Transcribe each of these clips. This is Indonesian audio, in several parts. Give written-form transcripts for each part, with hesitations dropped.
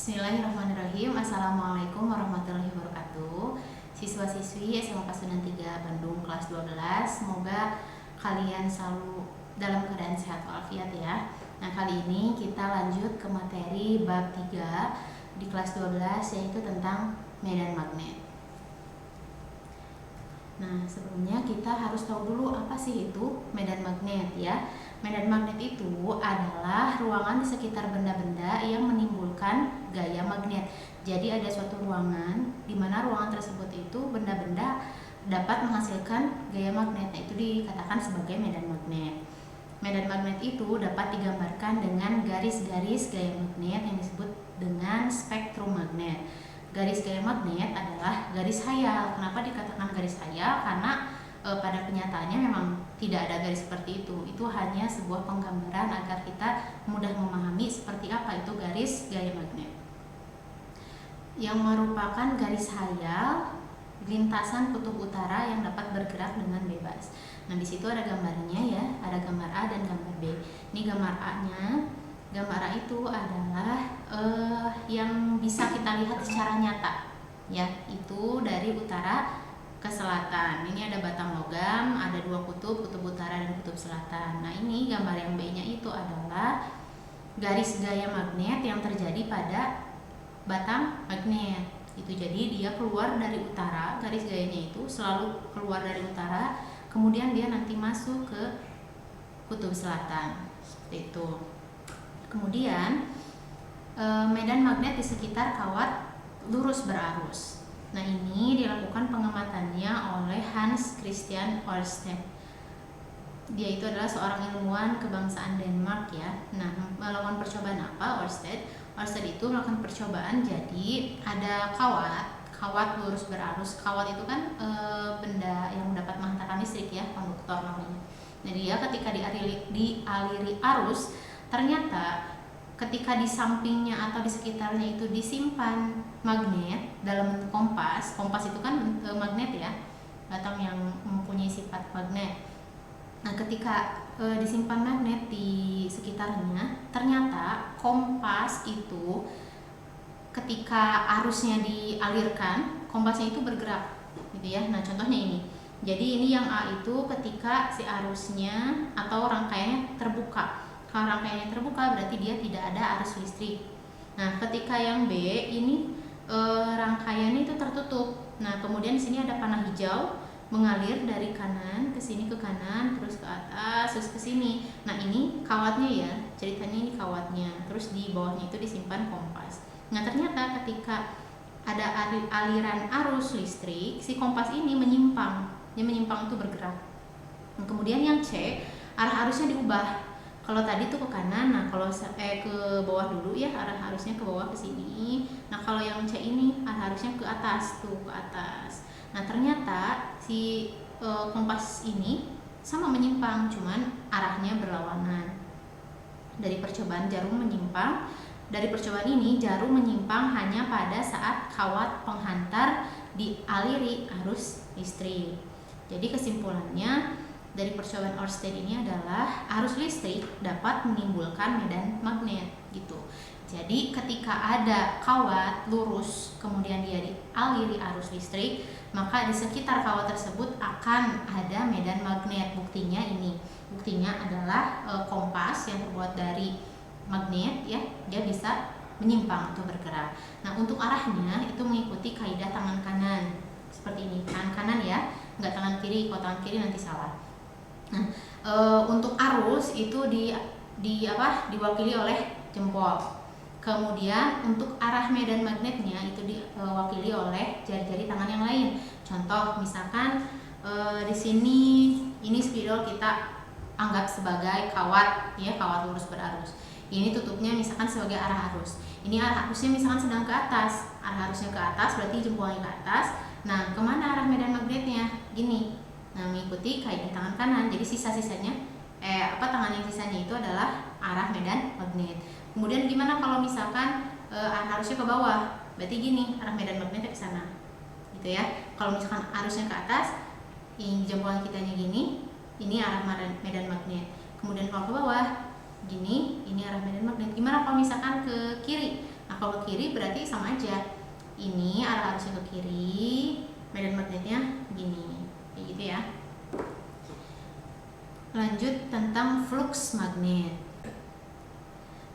Bismillahirrahmanirrahim. Assalamualaikum warahmatullahi wabarakatuh. Siswa-siswi SMA Pasundan 3 Bandung kelas 12, semoga kalian selalu dalam keadaan sehat walafiat ya. Nah, kali ini kita lanjut ke materi bab 3 di kelas 12, yaitu tentang medan magnet. Nah, sebelumnya kita harus tahu dulu apa sih itu medan magnet ya. Medan magnet itu adalah ruangan di sekitar benda-benda yang menimbulkan gaya magnet. Jadi ada suatu ruangan di mana ruangan tersebut itu benda-benda dapat menghasilkan gaya magnet. Nah, itu dikatakan sebagai medan magnet. Medan magnet itu dapat digambarkan dengan garis-garis gaya magnet yang disebut dengan spektrum magnet. Garis gaya magnet adalah garis hayal. Kenapa dikatakan garis hayal? Karena pada kenyataannya memang tidak ada garis seperti itu. Itu hanya sebuah penggambaran agar kita mudah memahami seperti apa itu garis gaya magnet. Yang merupakan garis hayal lintasan kutub utara yang dapat bergerak dengan bebas. Nah, di situ ada gambarnya ya, ada gambar A dan gambar B. Ini gambar A-nya. Gambar A itu adalah yang bisa kita lihat secara nyata ya, itu dari utara ke selatan. Ini ada batang logam, ada dua kutub, kutub utara dan kutub selatan. Nah, ini gambar yang B-nya itu adalah garis gaya magnet yang terjadi pada batang magnet. Itu jadi dia keluar dari utara, garis gayanya itu selalu keluar dari utara, kemudian dia nanti masuk ke kutub selatan. Seperti itu. Kemudian medan magnet di sekitar kawat lurus berarus. Nah, ini dilakukan pengamatannya oleh Hans Christian Ørsted. Dia itu adalah seorang ilmuwan kebangsaan Denmark ya. Nah, melakukan percobaan apa Ørsted? Ørsted itu melakukan percobaan, jadi ada kawat lurus berarus. Kawat itu kan benda yang dapat menghantarkan listrik ya, konduktor namanya. Nah, dia ketika dialiri arus, ternyata ketika di sampingnya atau di sekitarnya itu disimpan magnet dalam bentuk kompas. Kompas itu kan magnet ya, batang yang mempunyai sifat magnet. Nah, ketika disimpan magnet di sekitarnya, ternyata kompas itu ketika arusnya dialirkan, kompasnya itu bergerak gitu ya. Nah, contohnya ini. Jadi ini yang A itu ketika si arusnya atau rangkaiannya terbuka. Kalau rangkaiannya terbuka berarti dia tidak ada arus listrik. Nah, ketika yang B ini rangkaiannya itu tertutup. Nah, kemudian di sini ada panah hijau mengalir dari kanan ke sini, ke kanan, terus ke atas, terus ke sini. Nah, ini kawatnya ya. Ceritanya ini kawatnya. Terus di bawahnya itu disimpan kompas. Nah, ternyata ketika ada aliran arus listrik, si kompas ini menyimpang. Dia menyimpang itu bergerak. Nah, kemudian yang C, arah arusnya diubah. Kalau tadi tuh ke kanan, nah kalau ke bawah dulu ya, arah arusnya ke bawah ke sini. Nah, kalau yang C ini arah arusnya ke atas tuh, ke atas. Nah, ternyata si kompas ini sama menyimpang, cuman arahnya berlawanan. Dari percobaan jarum menyimpang, dari percobaan ini jarum menyimpang hanya pada saat kawat penghantar dialiri arus listrik. Jadi kesimpulannya dari percobaan Ørsted ini adalah arus listrik dapat menimbulkan medan magnet gitu. Jadi ketika ada kawat lurus kemudian dia dialiri arus listrik, maka di sekitar kawat tersebut akan ada medan magnet. Buktinya ini. Buktinya adalah kompas yang terbuat dari magnet ya, dia bisa menyimpang atau bergerak. Nah, untuk arahnya itu mengikuti kaidah tangan kanan. Seperti ini, tangan kanan ya, enggak tangan kiri. Kalau tangan kiri nanti salah. Nah, untuk arus itu diwakili oleh jempol. Kemudian untuk arah medan magnetnya itu diwakili oleh jari-jari tangan yang lain. Contoh misalkan di sini ini spidol kita anggap sebagai kawat ya, kawat lurus berarus. Ini tutupnya misalkan sebagai arah arus. Ini arah arusnya misalkan sedang ke atas. Arah arusnya ke atas berarti jempolnya ke atas. Nah, kemana arah medan magnetnya? Gini. Nah, mengikuti kaidah tangan kanan. Jadi sisa-sisanya tangan yang sisanya itu adalah arah medan magnet. Kemudian gimana kalau misalkan arah arusnya ke bawah? Berarti gini, arah medan magnetnya ke sana. Gitu ya. Kalau misalkan arusnya ke atas, ini jempol kitanya gini, ini arah medan magnet. Kemudian kalau ke bawah, gini, ini arah medan magnet. Gimana kalau misalkan ke kiri? Nah, kalau ke kiri berarti sama aja. Ini arah arusnya ke kiri, medan magnetnya gini, kayak gitu ya. Lanjut tentang flux magnet.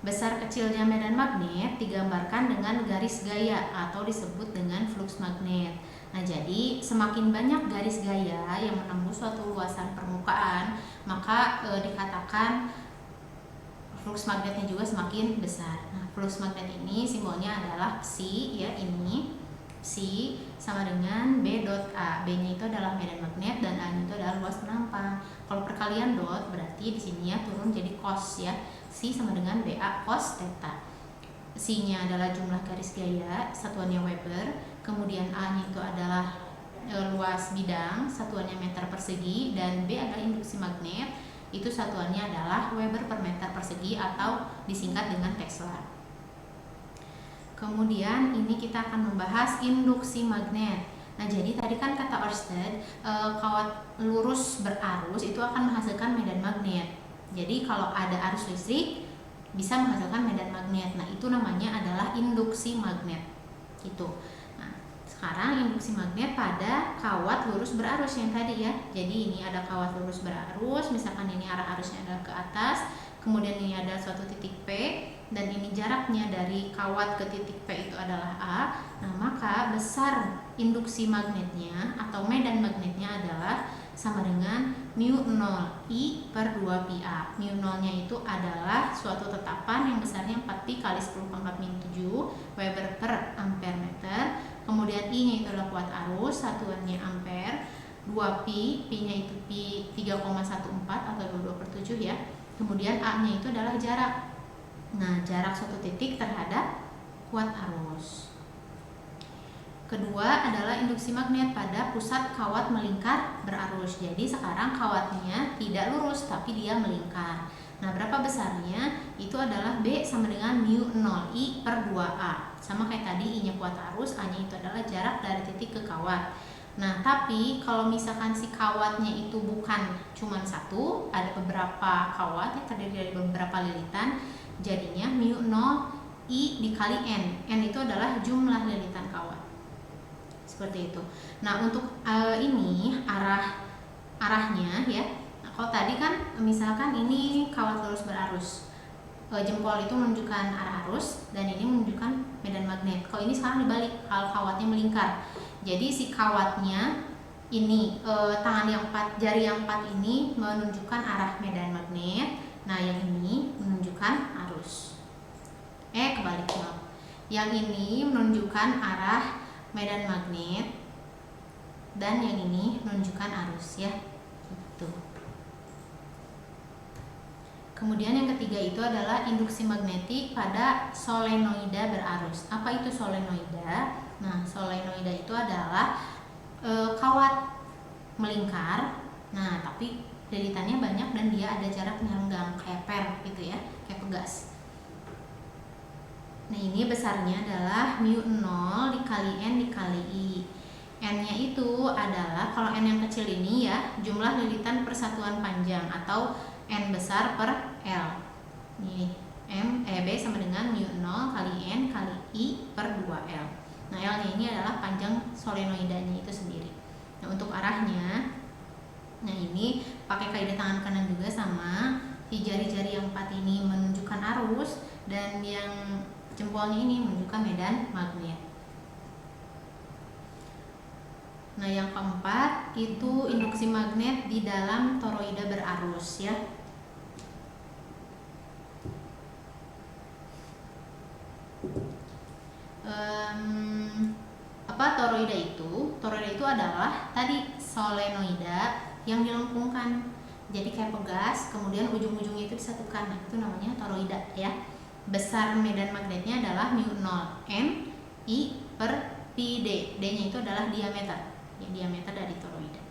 Besar kecilnya medan magnet digambarkan dengan garis gaya atau disebut dengan flux magnet. Nah, jadi semakin banyak garis gaya yang menembus suatu luasan permukaan, maka dikatakan flux magnetnya juga semakin besar. Nah, flux magnet ini simbolnya adalah psi ya, ini psi sama dengan B dot A. B-nya itu adalah medan magnet dan A-nya itu adalah luas penampang. Kalau perkalian dot berarti di sini ya turun jadi cos ya. Psi sama dengan BA cos theta. Psi-nya adalah jumlah garis gaya, satuannya Weber. Kemudian A-nya itu adalah luas bidang, satuannya meter persegi, dan B adalah induksi magnet, itu satuannya adalah Weber per meter persegi atau disingkat dengan Tesla. Kemudian ini kita akan membahas induksi magnet. Nah, jadi tadi kan kata Ørsted, kawat lurus berarus itu akan menghasilkan medan magnet. Jadi kalau ada arus listrik bisa menghasilkan medan magnet. Nah, itu namanya adalah induksi magnet. Gitu. Nah, sekarang induksi magnet pada kawat lurus berarus yang tadi ya. Jadi ini ada kawat lurus berarus, misalkan ini arah arusnya adalah ke atas, kemudian ini ada suatu titik P, dan ini jaraknya dari kawat ke titik P itu adalah A. Nah, maka besar induksi magnetnya atau medan magnetnya adalah sama dengan mu 0 I per 2 pi A. Mu 0-nya itu adalah suatu tetapan yang besarnya 4pi kali 10 pangkat min 7 Weber per ampere meter. Kemudian I-nya itu adalah kuat arus, satuannya ampere. 2pi, pi-nya itu pi 3,14 atau 22/7 ya. Kemudian A-nya itu adalah jarak. Nah, jarak suatu titik terhadap kuat arus. Kedua adalah induksi magnet pada pusat kawat melingkar berarus. Jadi sekarang kawatnya tidak lurus tapi dia melingkar. Nah, berapa besarnya? Itu adalah B sama dengan mu 0 I per 2A. Sama kayak tadi, I-nya kuat arus, A-nya itu adalah jarak dari titik ke kawat. Nah, tapi kalau misalkan si kawatnya itu bukan cuma satu, ada beberapa kawat yang terdiri dari beberapa lilitan, jadinya mu 0 I dikali N. N itu adalah jumlah lilitan kawat. Seperti itu. Nah, untuk ini arahnya ya. Nah, kalau tadi kan misalkan ini kawat lurus berarus, jempol itu menunjukkan arah arus dan ini menunjukkan medan magnet. Kalau ini sekarang dibalik, kalau kawatnya melingkar. Jadi si kawatnya ini tangan yang 4, jari yang 4 ini menunjukkan arah medan magnet. Nah, yang ini menunjukkan arus. Kebalik maaf. Yang ini menunjukkan arah medan magnet dan yang ini menunjukkan arus ya. Gitu. Kemudian yang ketiga itu adalah induksi magnetik pada solenoida berarus. Apa itu solenoida? Nah, solenoida itu adalah kawat melingkar. Nah, tapi lilitannya banyak dan dia ada jarak renggang kayak per gitu ya, kayak pegas. Nah, ini besarnya adalah mu 0 dikali N dikali I. N-nya itu adalah, kalau N yang kecil ini ya, jumlah lilitan persatuan panjang atau N besar per L. Nih, B sama dengan mu 0 kali N kali I per 2L. Nah, L-nya ini adalah panjang solenoidanya itu sendiri. Nah, untuk arahnya, nah ini pakai kaidah tangan kanan juga sama. Si jari-jari yang 4 ini menunjukkan arus dan yang jempolnya ini menunjukkan medan magnet. Nah, yang keempat itu induksi magnet di dalam toroida berarus ya. Apa toroida itu? Toroida itu adalah tadi solenoida yang dilengkungkan. Jadi kayak pegas, kemudian ujung-ujungnya itu disatukan. Nah, itu namanya toroida ya. Besar medan magnetnya adalah mu 0 N I per pi D. D-nya itu adalah diameter. Ya, diameter dari toroida.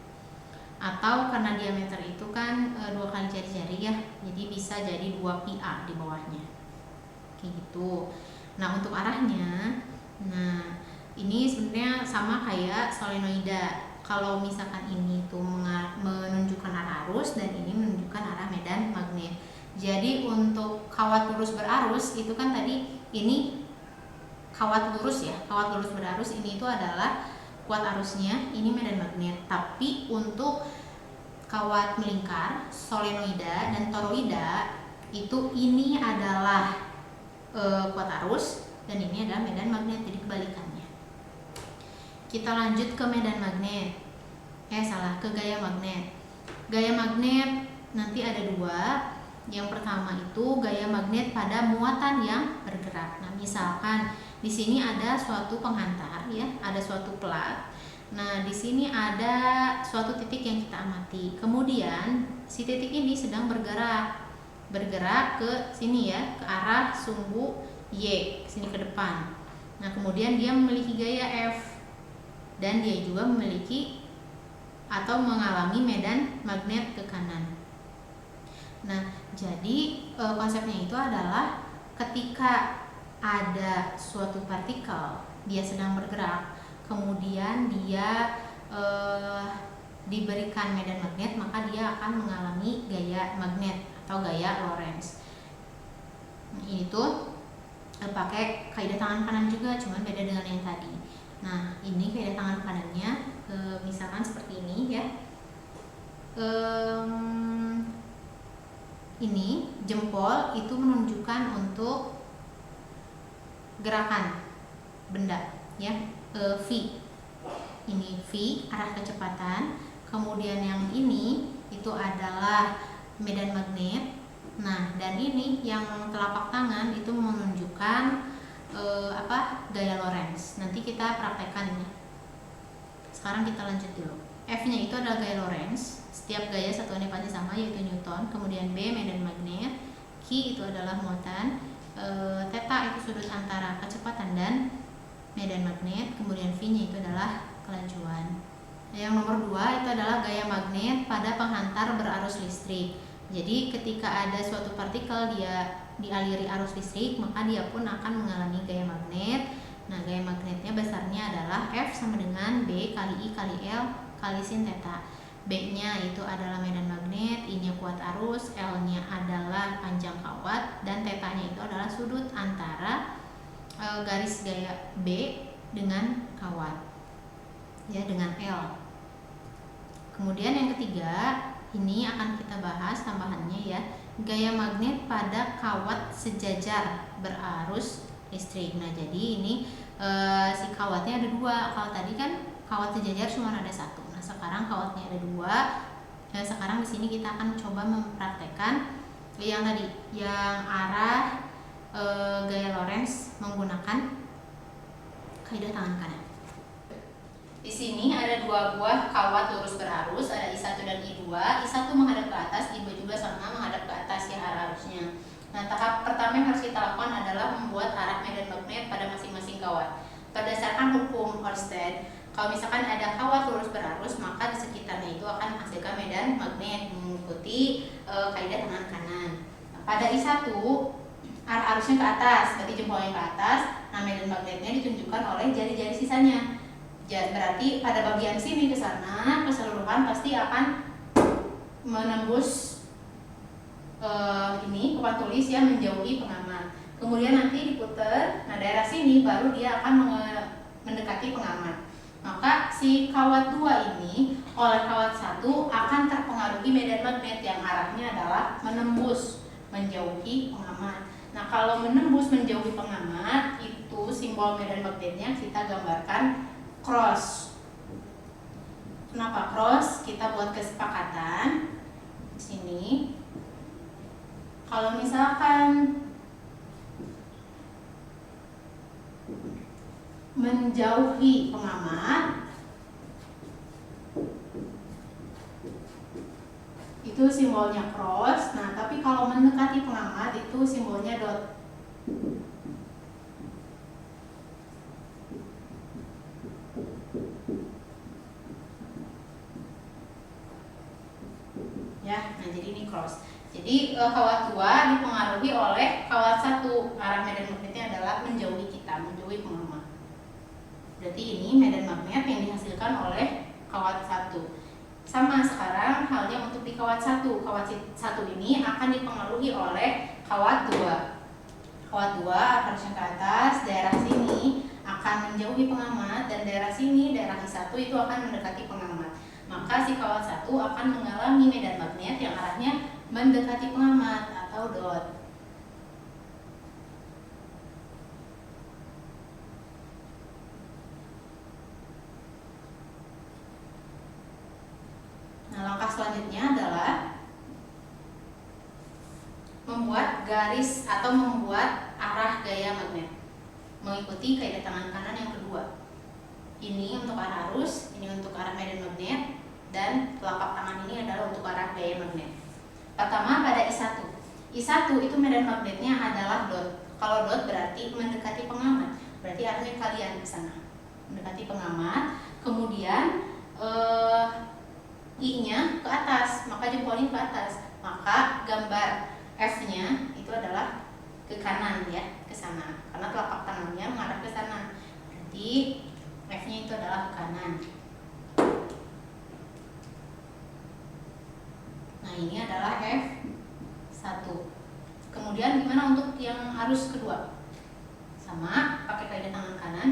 Atau karena diameter itu kan 2 kali jari-jari ya. Jadi bisa jadi 2 pi A di bawahnya. Kayak gitu. Nah, untuk arahnya, nah ini sebenarnya sama kayak solenoida. Kalau misalkan ini tuh menunjukkan arah arus dan ini menunjukkan arah medan magnet. Jadi untuk kawat lurus berarus itu kan tadi ini kawat lurus ya, kawat lurus berarus ini itu adalah kuat arusnya, ini medan magnet. Tapi untuk kawat melingkar, solenoida dan toroida itu ini adalah kuat arus dan ini adalah medan magnet, jadi kebalikannya. Kita lanjut ke medan magnet. Ke gaya magnet. Gaya magnet nanti ada dua. Yang pertama itu gaya magnet pada muatan yang bergerak. Nah, misalkan di sini ada suatu penghantar ya, ada suatu plat. Nah, di sini ada suatu titik yang kita amati. Kemudian si titik ini sedang bergerak ke sini ya, ke arah sumbu Y, sini ke depan. Nah, kemudian dia memiliki gaya F dan dia juga memiliki atau mengalami medan magnet ke kanan. Nah, jadi konsepnya itu adalah ketika ada suatu partikel, dia sedang bergerak, kemudian dia diberikan medan magnet, maka dia akan mengalami gaya magnet atau gaya Lorentz. Ini tuh pakai kaidah tangan kanan juga, cuman beda dengan yang tadi. Nah, ini kaidah tangan kanannya misalkan seperti ini ya. Ini jempol itu menunjukkan untuk gerakan benda ya, V. Ini V arah kecepatan, kemudian yang ini itu adalah medan magnet. Nah, dan ini yang telapak tangan itu menunjukkan gaya Lorentz. Nanti kita praktekkan ya. Sekarang kita lanjut dulu. F-nya itu adalah gaya Lorentz. Setiap gaya satuannya pasti sama, yaitu Newton. Kemudian B medan magnet, Q itu adalah muatan, theta itu sudut antara kecepatan dan medan magnet. Kemudian V-nya itu adalah kelajuan. Yang nomor 2 itu adalah gaya magnet pada penghantar berarus listrik. Jadi ketika ada suatu partikel dia dialiri arus listrik, maka dia pun akan mengalami gaya magnet. Nah, gaya magnetnya besarnya adalah F sama dengan B kali I kali L kali sin theta. B-nya itu adalah medan magnet, I-nya kuat arus, L-nya adalah panjang kawat, dan theta-nya itu adalah sudut antara garis gaya B dengan kawat ya, dengan L. Kemudian yang ketiga, ini akan kita bahas tambahannya ya, gaya magnet pada kawat sejajar berarus listrik. Nah, jadi ini si kawatnya ada dua. Kalau tadi kan kawat sejajar cuma ada satu. Nah, sekarang kawatnya ada dua. Dan sekarang di sini kita akan coba mempraktekkan yang tadi, yang arah gaya Lorentz menggunakan kaidah tangan kanan. Di sini ada dua buah kawat lurus berarus, ada I1 dan I2. I1 menghadap ke atas, I2 juga sama menghadap ke atas ya arah arusnya. Nah, tahap pertama yang harus kita lakukan adalah membuat arah medan magnet pada masing-masing kawat. Berdasarkan hukum Ørsted, kalau misalkan ada kawat lurus berarus, maka di sekitarnya itu akan menghasilkan medan magnet mengikuti kaidah tangan kanan. Nah, pada I1 arah arusnya ke atas, berarti jempolnya ke atas. Nah, medan magnetnya ditunjukkan oleh jari-jari sisanya. Berarti pada bagian sini ke sana keseluruhan pasti akan menembus ini papan tulis ya, menjauhi pengamat. Kemudian nanti diputar, nah daerah sini baru dia akan mendekati pengamat. Maka si kawat 2 ini oleh kawat 1 akan terpengaruhi medan magnet yang arahnya adalah menembus, menjauhi pengamat. Nah, kalau menembus menjauhi pengamat, itu simbol medan magnetnya kita gambarkan cross. Kenapa cross? Kita buat kesepakatan di sini. Kalau misalkan menjauhi pengamat, itu simbolnya cross. Nah, tapi kalau mendekati pengamat itu simbolnya dot. Ya, nah jadi ini cross. Jadi kawat 2 dipengaruhi oleh kawat 1. Arah medan magnetnya adalah menjauhi kita, menjauhi pengamat. Berarti ini medan magnet yang dihasilkan oleh kawat 1. Sama sekarang halnya untuk di kawat 1. Kawat 1 ini akan dipengaruhi oleh kawat 2. Kawat 2 harusnya ke atas, daerah sini menjauhi pengamat dan daerah sini, daerah I1 itu akan mendekati pengamat. Maka si kawat 1 akan mengalami medan magnet yang arahnya mendekati pengamat atau dot. Nah, langkah selanjutnya adalah membuat garis atau membuat arah gaya magnet mengikuti kaidah tangan kanan yang kedua. Ini untuk arah arus, ini untuk arah medan magnet, dan telapak tangan ini adalah untuk arah gaya magnet. Pertama pada I1. I1 itu medan magnetnya adalah dot. Kalau dot berarti mendekati pengamat, berarti arahnya kalian ke sana, mendekati pengamat. Kemudian I-nya ke atas, maka jempolnya ke atas. Maka gambar F-nya itu adalah ke kanan ya, ke sana. Karena telapak tangannya mengarah ke sana. Berarti F-nya itu adalah ke kanan. Nah, ini adalah F1. Kemudian gimana untuk yang arus kedua? Sama, pakai kaidah tangan kanan.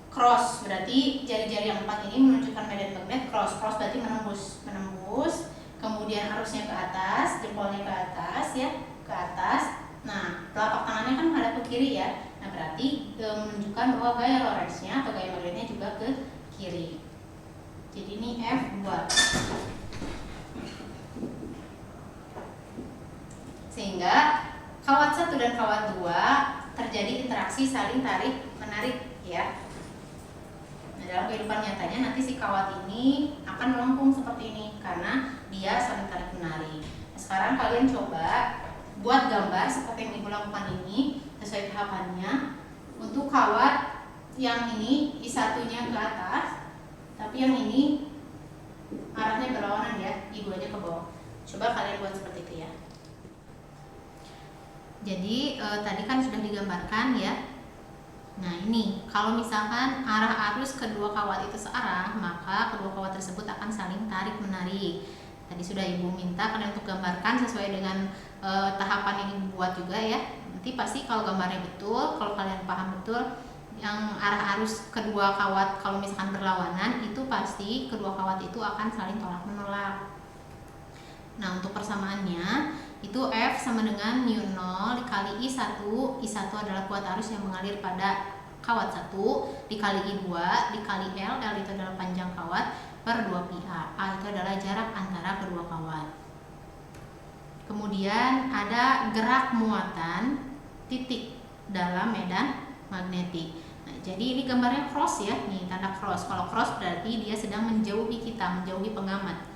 Cross, berarti jari-jari yang 4 ini menunjukkan medan magnet. Cross berarti menembus. Kemudian arusnya ke atas, jempolnya ke atas ya, ke atas. Nah, telapak tangannya kan menghadap ke kiri ya. Nah, berarti menunjukkan bahwa gaya Lorentz-nya atau gaya magnetnya juga ke kiri. Jadi ini F2. Sehingga kawat 1 dan kawat 2 terjadi interaksi saling tarik menarik ya. Nah, dalam kehidupan nyatanya nanti si kawat ini akan melengkung seperti ini karena dia saling tarik menarik. Nah, sekarang kalian coba buat gambar seperti yang Ibu lakukan ini sesuai tahapannya. Untuk kawat yang ini I1-nya ke atas, tapi yang ini arahnya berlawanan ya, I2-nya ke bawah. Coba kalian buat seperti itu ya. Jadi tadi kan sudah digambarkan ya. Nah, ini kalau misalkan arah arus kedua kawat itu searah, maka kedua kawat tersebut akan saling tarik menarik. Tadi sudah Ibu minta kalian untuk gambarkan sesuai dengan tahapan yang Ibu buat juga ya. Nanti pasti kalau gambarnya betul, kalau kalian paham betul yang arah arus kedua kawat kalau misalkan berlawanan, itu pasti kedua kawat itu akan saling tolak menolak. Nah, untuk persamaannya itu F sama dengan mu0 dikali I1. I1 adalah kuat arus yang mengalir pada kawat 1 dikali I2 dikali L. L itu adalah panjang kawat per 2pi A. A itu adalah jarak antara kedua kawat. Kemudian ada gerak muatan titik dalam medan magnetik. Nah, jadi ini gambarnya cross ya, nih tanda cross. Kalau cross berarti dia sedang menjauhi kita, menjauhi pengamat.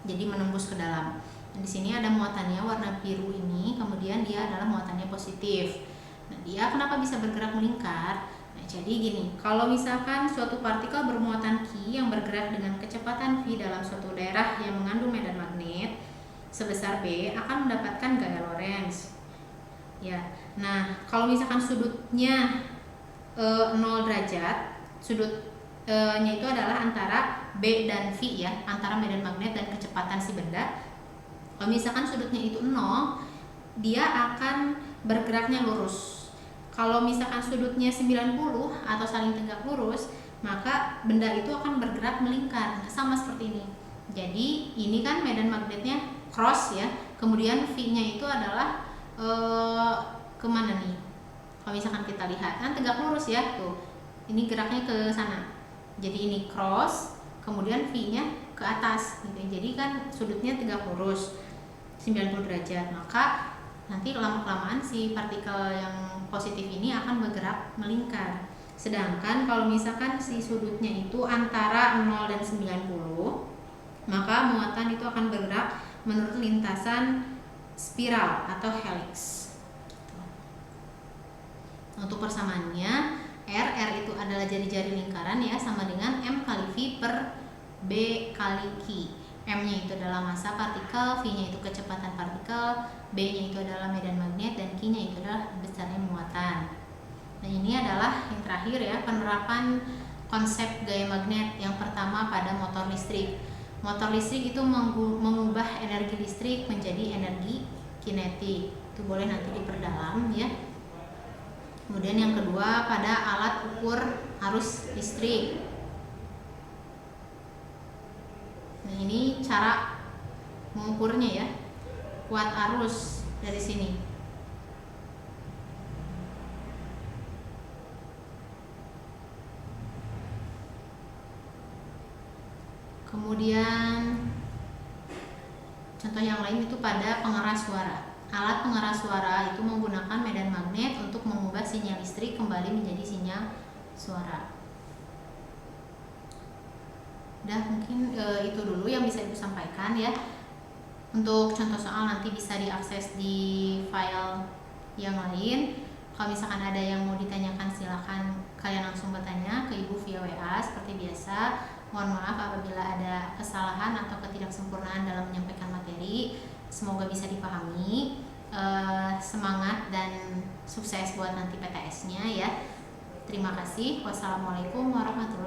Jadi menembus ke dalam. Nah, di sini ada muatannya warna biru ini, kemudian dia adalah muatannya positif. Nah, dia kenapa bisa bergerak melingkar? Nah, jadi gini, kalau misalkan suatu partikel bermuatan Q yang bergerak dengan kecepatan V dalam suatu daerah yang mengandung medan magnet sebesar B akan mendapatkan gaya Lorentz. Ya, nah kalau misalkan sudutnya 0 derajat, sudutnya itu adalah antara B dan V ya, antara medan magnet dan kecepatan si benda. Kalau misalkan sudutnya itu 0, dia akan bergeraknya lurus. Kalau misalkan sudutnya 90 atau saling tegak lurus, maka benda itu akan bergerak melingkar. Nah, sama seperti ini. Jadi ini kan medan magnetnya cross ya, kemudian V-nya itu adalah kemana nih? Kalau misalkan kita lihat kan tegak lurus ya, tuh ini geraknya ke sana. Jadi ini cross, kemudian V-nya ke atas gitu. Jadi kan sudutnya tegak lurus 90 derajat, maka nanti lama-kelamaan si partikel yang positif ini akan bergerak melingkar. Sedangkan kalau misalkan si sudutnya itu antara 0 dan 90, maka muatan itu akan bergerak menurut lintasan spiral atau helix. Untuk persamaannya, R itu adalah jari-jari lingkaran ya, sama dengan M kali V per B kali Q. M-nya itu adalah massa partikel, V-nya itu kecepatan partikel, B-nya itu adalah medan magnet, dan Q-nya itu adalah besarnya muatan. Nah, ini adalah yang terakhir ya, penerapan konsep gaya magnet yang pertama pada motor listrik. Motor listrik itu mengubah energi listrik menjadi energi kinetik. Itu boleh nanti diperdalam ya. Kemudian yang kedua pada alat ukur arus listrik. Nah, ini cara mengukurnya ya. Kuat arus dari sini. Kemudian contoh yang lain itu pada pengeras suara. Alat pengeras suara itu menggunakan medan magnet untuk mengubah sinyal listrik kembali menjadi sinyal suara. Udah, mungkin itu dulu yang bisa Ibu sampaikan ya. Untuk contoh soal nanti bisa diakses di file yang lain. Kalau misalkan ada yang mau ditanyakan silakan kalian langsung bertanya ke Ibu via WA seperti biasa. Mohon maaf apabila ada kesalahan atau ketidaksempurnaan dalam menyampaikan materi. Semoga bisa dipahami. Semangat dan sukses buat nanti PTS-nya ya. Terima kasih. Wassalamualaikum warahmatullahi wabarakatuh.